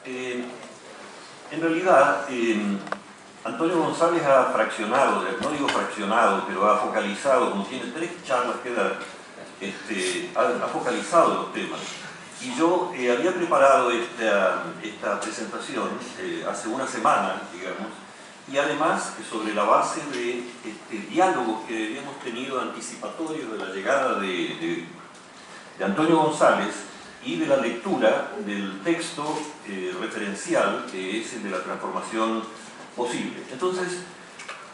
Eh, en realidad, Antonio González ha fraccionado, no digo fraccionado, pero ha focalizado, como tiene 3 charlas que dar, ha focalizado los temas. Y yo había preparado esta presentación hace una semana, digamos, y además sobre la base de diálogos que habíamos tenido anticipatorios de la llegada de Antonio González y de la lectura del texto referencial, que es el de la transformación posible. Entonces,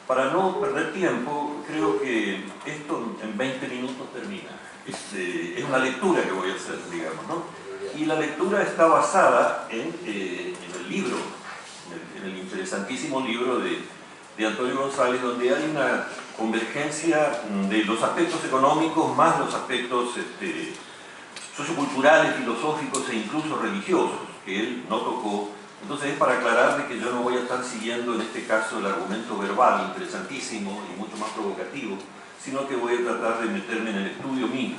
para no perder tiempo, creo que esto en 20 minutos termina. Es una lectura que voy a hacer, digamos, ¿no? Y la lectura está basada en el libro, en el interesantísimo libro de Antonio González, donde hay una convergencia de los aspectos económicos más los aspectos socioculturales, filosóficos e incluso religiosos, que él no tocó. Entonces es para aclararle que yo no voy a estar siguiendo en este caso el argumento verbal, interesantísimo y mucho más provocativo, sino que voy a tratar de meterme en el estudio mismo.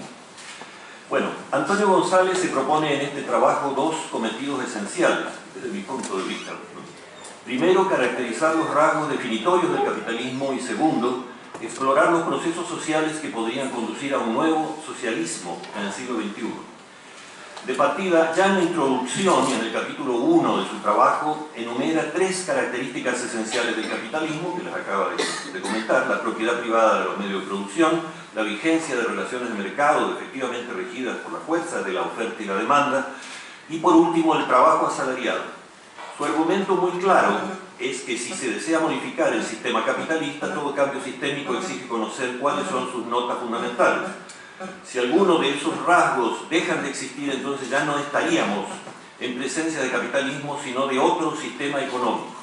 Bueno, Antonio González se propone en este trabajo 2 cometidos esenciales, desde mi punto de vista. Primero, caracterizar los rasgos definitorios del capitalismo, y segundo, explorar los procesos sociales que podrían conducir a un nuevo socialismo en el siglo XXI. De partida, ya en la introducción y en el capítulo 1 de su trabajo, enumera 3 características esenciales del capitalismo, que les acaba de comentar: la propiedad privada de los medios de producción, la vigencia de relaciones de mercado efectivamente regidas por la fuerza de la oferta y la demanda, y por último, el trabajo asalariado. Su argumento muy claro es que si se desea modificar el sistema capitalista, todo cambio sistémico exige conocer cuáles son sus notas fundamentales. Si alguno de esos rasgos dejan de existir, entonces ya no estaríamos en presencia de capitalismo, sino de otro sistema económico.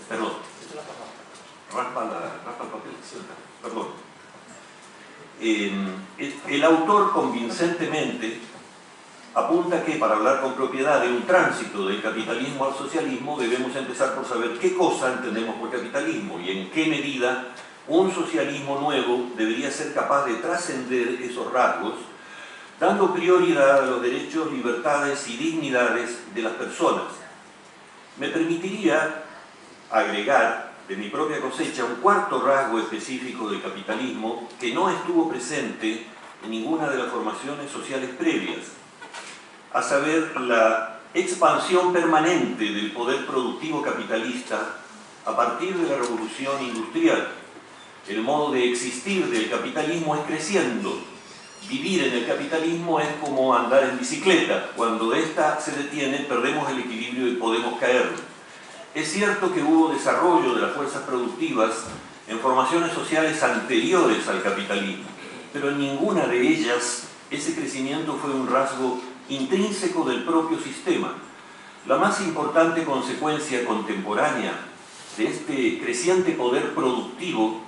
Perdón. Raspa el papel. Perdón. El autor convincentemente apunta que para hablar con propiedad de un tránsito del capitalismo al socialismo debemos empezar por saber qué cosa entendemos por capitalismo y en qué medida un socialismo nuevo debería ser capaz de trascender esos rasgos, dando prioridad a los derechos, libertades y dignidades de las personas. Me permitiría agregar de mi propia cosecha un 4º rasgo específico del capitalismo que no estuvo presente en ninguna de las formaciones sociales previas, a saber, la expansión permanente del poder productivo capitalista a partir de la revolución industrial. El modo de existir del capitalismo es creciendo. Vivir en el capitalismo es como andar en bicicleta. Cuando ésta se detiene, perdemos el equilibrio y podemos caer. Es cierto que hubo desarrollo de las fuerzas productivas en formaciones sociales anteriores al capitalismo, pero en ninguna de ellas ese crecimiento fue un rasgo intrínseco del propio sistema. La más importante consecuencia contemporánea de este creciente poder productivo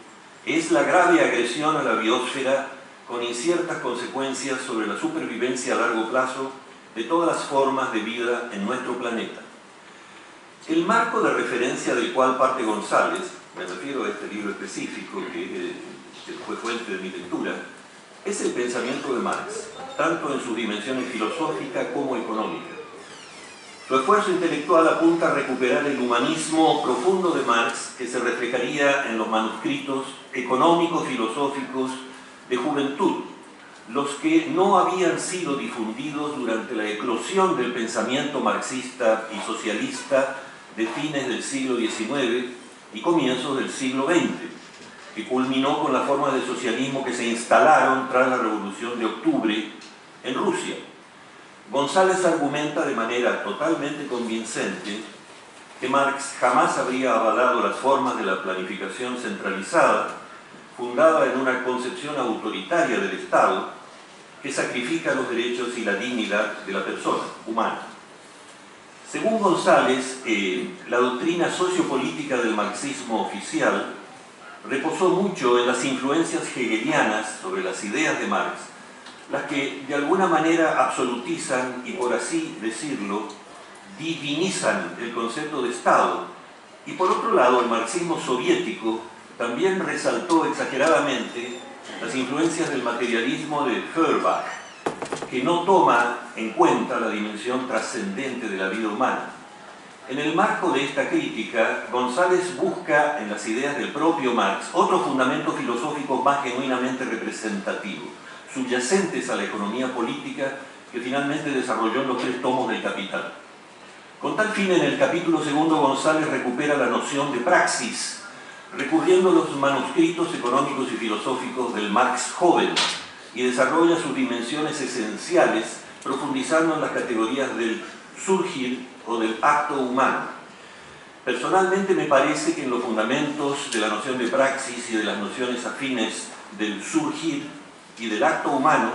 es la grave agresión a la biosfera, con inciertas consecuencias sobre la supervivencia a largo plazo de todas las formas de vida en nuestro planeta. El marco de referencia del cual parte González, me refiero a este libro específico que fue fuente de mi lectura, es el pensamiento de Marx, tanto en sus dimensiones filosófica como económica. Su esfuerzo intelectual apunta a recuperar el humanismo profundo de Marx, que se reflejaría en los manuscritos económicos filosóficos de juventud, los que no habían sido difundidos durante la eclosión del pensamiento marxista y socialista de fines del siglo XIX y comienzos del siglo XX, que culminó con las formas de socialismo que se instalaron tras la Revolución de Octubre en Rusia. González argumenta de manera totalmente convincente que Marx jamás habría avalado las formas de la planificación centralizada, fundada en una concepción autoritaria del Estado que sacrifica los derechos y la dignidad de la persona humana. Según González, la doctrina sociopolítica del marxismo oficial reposó mucho en las influencias hegelianas sobre las ideas de Marx, las que de alguna manera absolutizan y, por así decirlo, divinizan el concepto de Estado. Y por otro lado, el marxismo soviético también resaltó exageradamente las influencias del materialismo de Feuerbach, que no toma en cuenta la dimensión trascendente de la vida humana. En el marco de esta crítica, González busca en las ideas del propio Marx otros fundamentos filosóficos más genuinamente representativos, subyacentes a la economía política que finalmente desarrolló en los 3 tomos del Capital. Con tal fin, en el capítulo 2, González recupera la noción de praxis, recurriendo a los manuscritos económicos y filosóficos del Marx joven, y desarrolla sus dimensiones esenciales, profundizando en las categorías del surgir o del acto humano. Personalmente me parece que en los fundamentos de la noción de praxis y de las nociones afines del surgir y del acto humano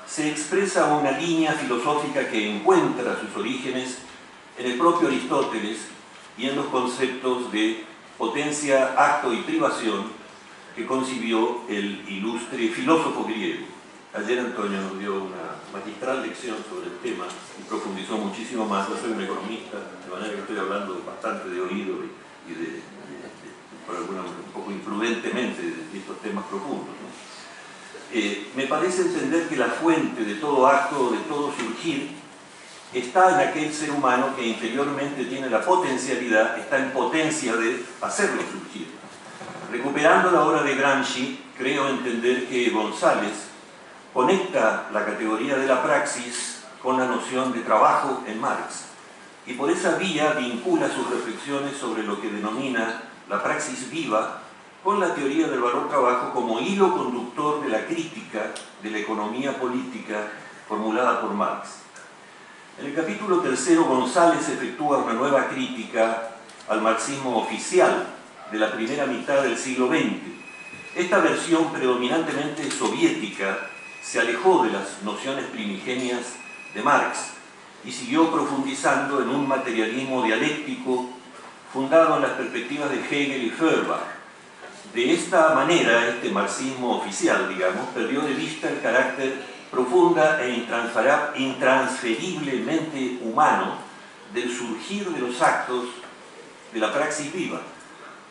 se expresa una línea filosófica que encuentra sus orígenes en el propio Aristóteles y en los conceptos de potencia, acto y privación que concibió el ilustre filósofo griego. Ayer Antonio nos dio una magistral lección sobre el tema y profundizó muchísimo más. Yo soy un economista, de manera que estoy hablando bastante de oído y por alguna manera, un poco imprudentemente de estos temas profundos, ¿no? Me parece entender que la fuente de todo acto, de todo surgir, está en aquel ser humano que interiormente tiene la potencialidad, está en potencia de hacerlo surgir. Recuperando la obra de Gramsci, creo entender que González conecta la categoría de la praxis con la noción de trabajo en Marx, y por esa vía vincula sus reflexiones sobre lo que denomina la praxis viva con la teoría del valor-trabajo como hilo conductor de la crítica de la economía política formulada por Marx. En el capítulo 3, González efectúa una nueva crítica al marxismo oficial de la primera mitad del siglo XX. Esta versión predominantemente soviética se alejó de las nociones primigenias de Marx y siguió profundizando en un materialismo dialéctico fundado en las perspectivas de Hegel y Feuerbach. De esta manera, este marxismo oficial, digamos, perdió de vista el carácter profunda e intransferiblemente humano del surgir de los actos de la praxis viva.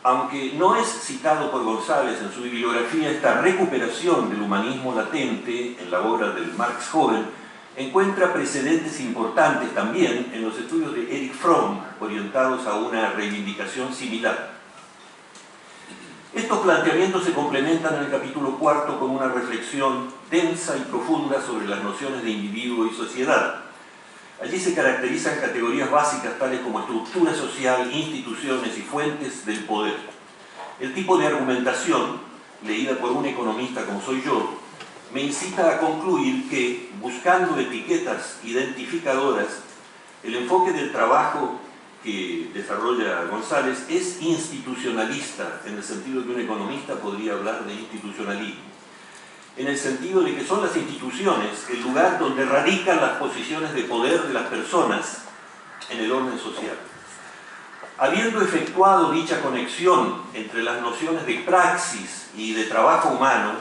Aunque no es citado por González en su bibliografía, esta recuperación del humanismo latente en la obra del Marx joven encuentra precedentes importantes también en los estudios de Erich Fromm, orientados a una reivindicación similar. Estos planteamientos se complementan en el capítulo 4 con una reflexión densa y profunda sobre las nociones de individuo y sociedad. Allí se caracterizan categorías básicas tales como estructura social, instituciones y fuentes del poder. El tipo de argumentación, leída por un economista como soy yo, me incita a concluir que, buscando etiquetas identificadoras, el enfoque del trabajo que desarrolla González es institucionalista, en el sentido que un economista podría hablar de institucionalismo, en el sentido de que son las instituciones el lugar donde radican las posiciones de poder de las personas en el orden social. Habiendo efectuado dicha conexión entre las nociones de praxis y de trabajo humano,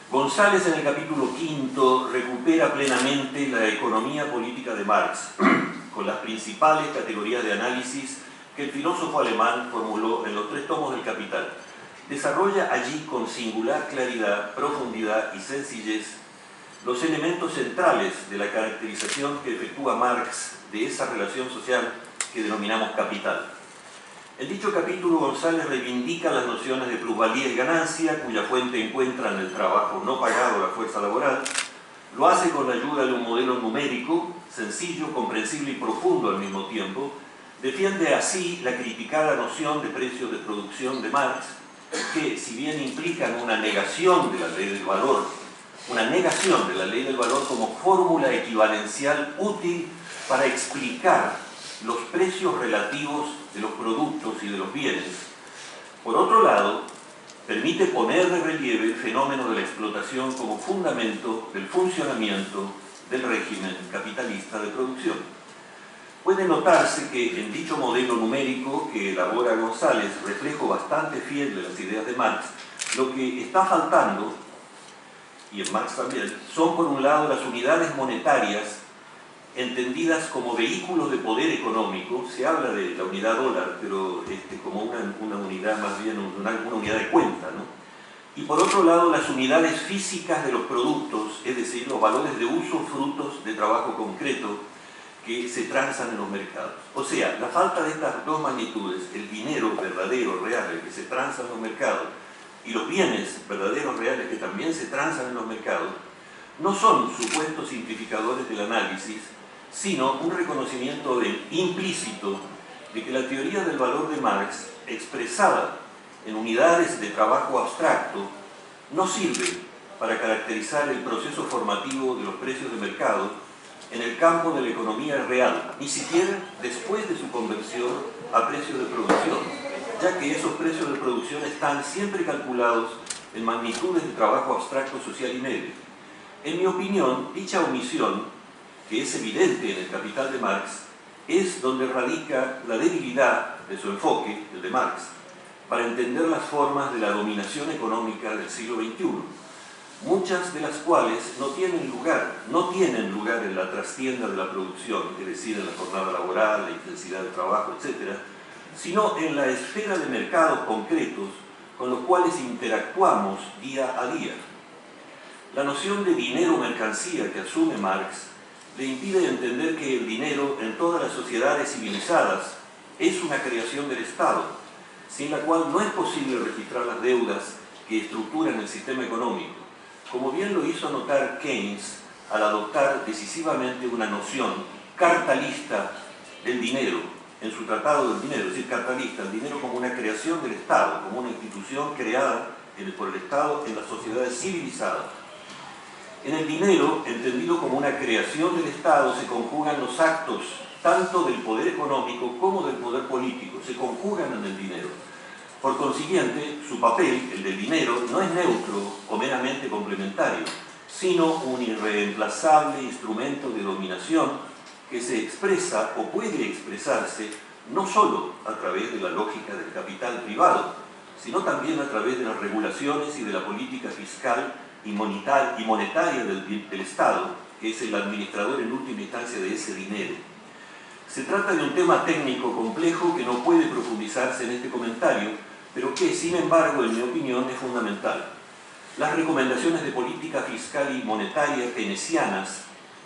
González en el capítulo 5 recupera plenamente la economía política de Marx, con las principales categorías de análisis que el filósofo alemán formuló en los 3 tomos del Capital. Desarrolla allí con singular claridad, profundidad y sencillez los elementos centrales de la caracterización que efectúa Marx de esa relación social que denominamos capital. En dicho capítulo, González reivindica las nociones de plusvalía y ganancia, cuya fuente encuentra en el trabajo no pagado, la fuerza laboral. Lo hace con la ayuda de un modelo numérico, sencillo, comprensible y profundo al mismo tiempo. Defiende así la criticada noción de precios de producción de Marx, que, si bien implican una negación de la ley del valor, como fórmula equivalencial útil para explicar los precios relativos de los productos y de los bienes, por otro lado, permite poner de relieve el fenómeno de la explotación como fundamento del funcionamiento del régimen capitalista de producción. Puede notarse que en dicho modelo numérico que elabora González, reflejo bastante fiel de las ideas de Marx, lo que está faltando, y en Marx también, son por un lado las unidades monetarias entendidas como vehículos de poder económico. Se habla de la unidad dólar, pero como una unidad, más bien una unidad de cuenta, ¿no? y por otro lado las unidades físicas de los productos, es decir, los valores de uso frutos de trabajo concreto que se transan en los mercados. O sea, la falta de estas dos magnitudes, el dinero verdadero, real, el que se transa en los mercados, y los bienes verdaderos, reales, que también se transan en los mercados, no son supuestos simplificadores del análisis, sino un reconocimiento implícito de que la teoría del valor de Marx, expresada en unidades de trabajo abstracto, no sirve para caracterizar el proceso formativo de los precios de mercado en el campo de la economía real, ni siquiera después de su conversión a precios de producción, ya que esos precios de producción están siempre calculados en magnitudes de trabajo abstracto social y medio. En mi opinión, dicha omisión, que es evidente en el Capital de Marx, es donde radica la debilidad de su enfoque, el de Marx, para entender las formas de la dominación económica del siglo XXI, muchas de las cuales no tienen lugar en la trastienda de la producción, es decir, en la jornada laboral, la intensidad de trabajo, etc., sino en la esfera de mercados concretos con los cuales interactuamos día a día. La noción de dinero-mercancía que asume Marx le impide entender que el dinero en todas las sociedades civilizadas es una creación del Estado, sin la cual no es posible registrar las deudas que estructuran el sistema económico, como bien lo hizo notar Keynes al adoptar decisivamente una noción cartalista del dinero en su Tratado del Dinero, es decir, cartalista, el dinero como una creación del Estado, como una institución creada por el Estado en las sociedades civilizadas. En el dinero, entendido como una creación del Estado, se conjugan los actos tanto del poder económico como del poder político, se conjugan en el dinero. Por consiguiente, su papel, el del dinero, no es neutro o meramente complementario, sino un irreemplazable instrumento de dominación que se expresa o puede expresarse no solo a través de la lógica del capital privado, sino también a través de las regulaciones y de la política fiscal y monetaria del Estado, que es el administrador en última instancia de ese dinero. Se trata de un tema técnico complejo que no puede profundizarse en este comentario, pero que, sin embargo, en mi opinión, es fundamental. Las recomendaciones de política fiscal y monetaria keynesianas,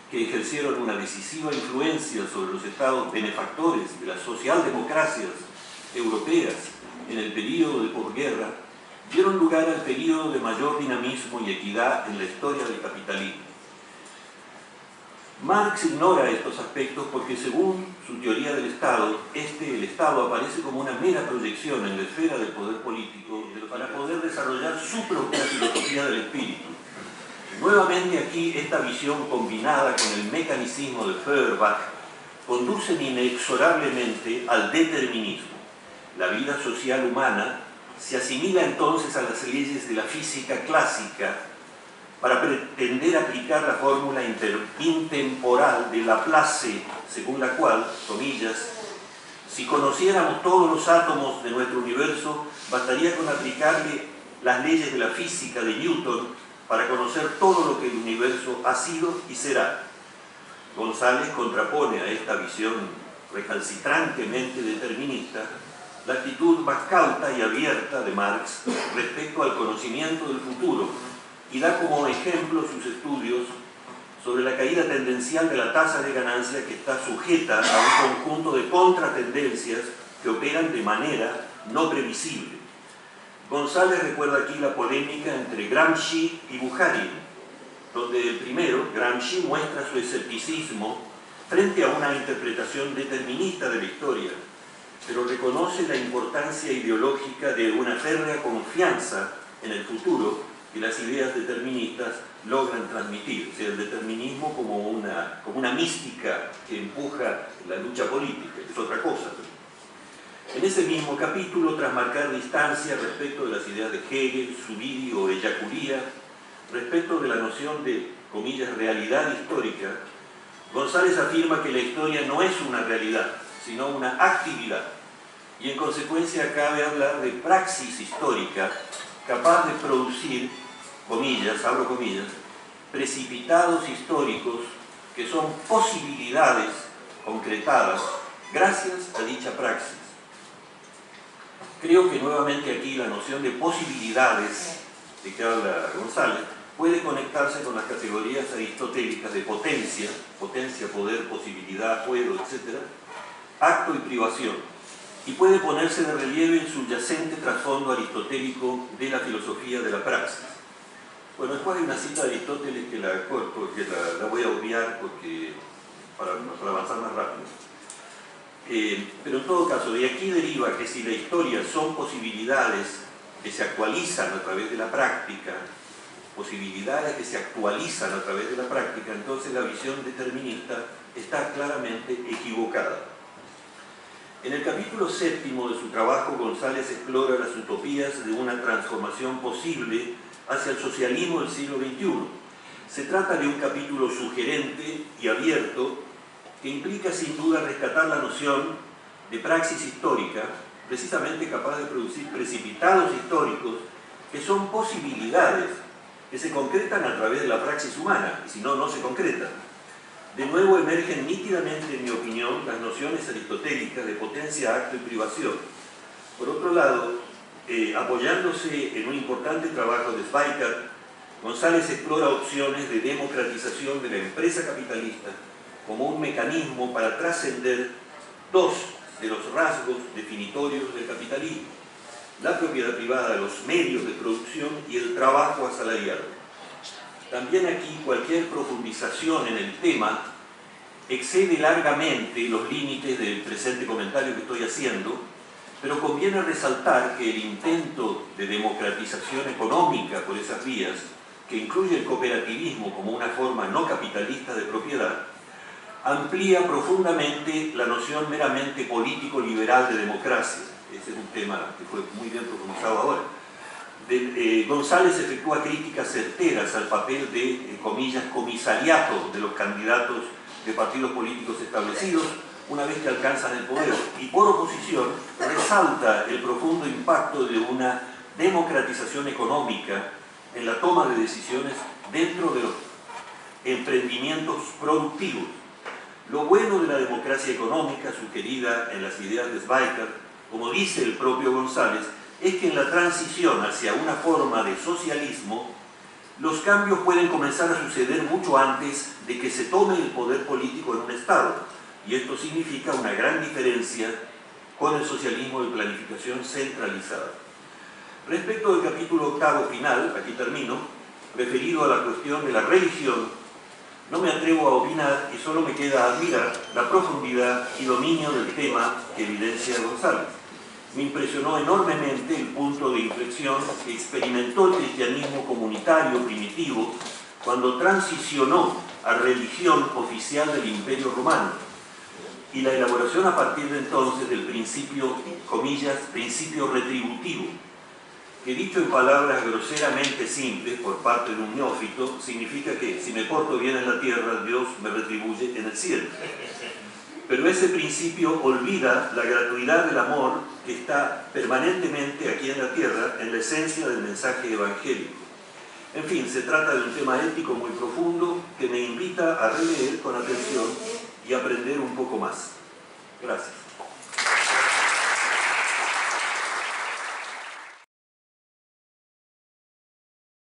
que ejercieron una decisiva influencia sobre los estados benefactores de las socialdemocracias europeas en el período de posguerra, dieron lugar al período de mayor dinamismo y equidad en la historia del capitalismo. Marx ignora estos aspectos porque, según su teoría del Estado, el Estado aparece como una mera proyección en la esfera del poder político para poder desarrollar su propia filosofía del espíritu. Nuevamente aquí esta visión combinada con el mecanicismo de Feuerbach conducen inexorablemente al determinismo. La vida social humana se asimila entonces a las leyes de la física clásica para pretender aplicar la fórmula intemporal de Laplace, según la cual, comillas, si conociéramos todos los átomos de nuestro universo, bastaría con aplicarle las leyes de la física de Newton para conocer todo lo que el universo ha sido y será. González contrapone a esta visión recalcitrantemente determinista la actitud más cauta y abierta de Marx respecto al conocimiento del futuro y da como ejemplo sus estudios sobre la caída tendencial de la tasa de ganancia que está sujeta a un conjunto de contratendencias que operan de manera no previsible. González recuerda aquí la polémica entre Gramsci y Bukharin, donde el primero, Gramsci, muestra su escepticismo frente a una interpretación determinista de la historia, pero reconoce la importancia ideológica de una férrea confianza en el futuro que las ideas deterministas logran transmitir, o sea, el determinismo como una mística que empuja la lucha política, es otra cosa. En ese mismo capítulo, tras marcar distancia respecto de las ideas de Hegel, Zubiri o Ellacuría, respecto de la noción de, comillas, realidad histórica, González afirma que la historia no es una realidad, sino una actividad, y en consecuencia cabe hablar de praxis histórica capaz de producir, comillas, abro comillas, precipitados históricos que son posibilidades concretadas gracias a dicha praxis. Creo que nuevamente aquí la noción de posibilidades de que habla González, puede conectarse con las categorías aristotélicas de potencia, poder, posibilidad, juego, etc., acto y privación, y puede ponerse de relieve el subyacente trasfondo aristotélico de la filosofía de la praxis. Bueno, después hay una cita de Aristóteles que la corto, que la voy a obviar porque, para avanzar más rápido. Pero en todo caso, de aquí deriva que si la historia son posibilidades que se actualizan a través de la práctica, entonces la visión determinista está claramente equivocada. En el capítulo 7 de su trabajo, González explora las utopías de una transformación posible hacia el socialismo del siglo XXI. Se trata de un capítulo sugerente y abierto que implica sin duda rescatar la noción de praxis histórica, precisamente capaz de producir precipitados históricos que son posibilidades que se concretan a través de la praxis humana, y si no, no se concretan. De nuevo emergen nítidamente, en mi opinión, las nociones aristotélicas de potencia, acto y privación. Por otro lado, apoyándose en un importante trabajo de Zweigart, González explora opciones de democratización de la empresa capitalista como un mecanismo para trascender dos de los rasgos definitorios del capitalismo: la propiedad privada de los medios de producción y el trabajo asalariado. También aquí cualquier profundización en el tema excede largamente los límites del presente comentario que estoy haciendo, pero conviene resaltar que el intento de democratización económica por esas vías, que incluye el cooperativismo como una forma no capitalista de propiedad, amplía profundamente la noción meramente político-liberal de democracia. Ese es un tema que fue muy bien profundizado ahora. González efectúa críticas certeras al papel de, comillas, comisariato de los candidatos de partidos políticos establecidos una vez que alcanzan el poder, y por oposición resalta el profundo impacto de una democratización económica en la toma de decisiones dentro de los emprendimientos productivos. Lo bueno de la democracia económica, sugerida en las ideas de Zweigart, como dice el propio González, es que en la transición hacia una forma de socialismo, los cambios pueden comenzar a suceder mucho antes de que se tome el poder político en un Estado, y esto significa una gran diferencia con el socialismo de planificación centralizada. Respecto del capítulo 8 final, aquí termino, referido a la cuestión de la religión, no me atrevo a opinar y solo me queda admirar la profundidad y dominio del tema que evidencia González. Me impresionó enormemente el punto de inflexión que experimentó el cristianismo comunitario primitivo cuando transicionó a religión oficial del Imperio Romano, y la elaboración a partir de entonces del principio, comillas, principio retributivo, que dicho en palabras groseramente simples por parte de un neófito, significa que si me porto bien en la tierra, Dios me retribuye en el cielo. Pero ese principio olvida la gratuidad del amor que está permanentemente aquí en la tierra, en la esencia del mensaje evangélico. En fin, se trata de un tema ético muy profundo que me invita a releer con atención y aprender un poco más. Gracias.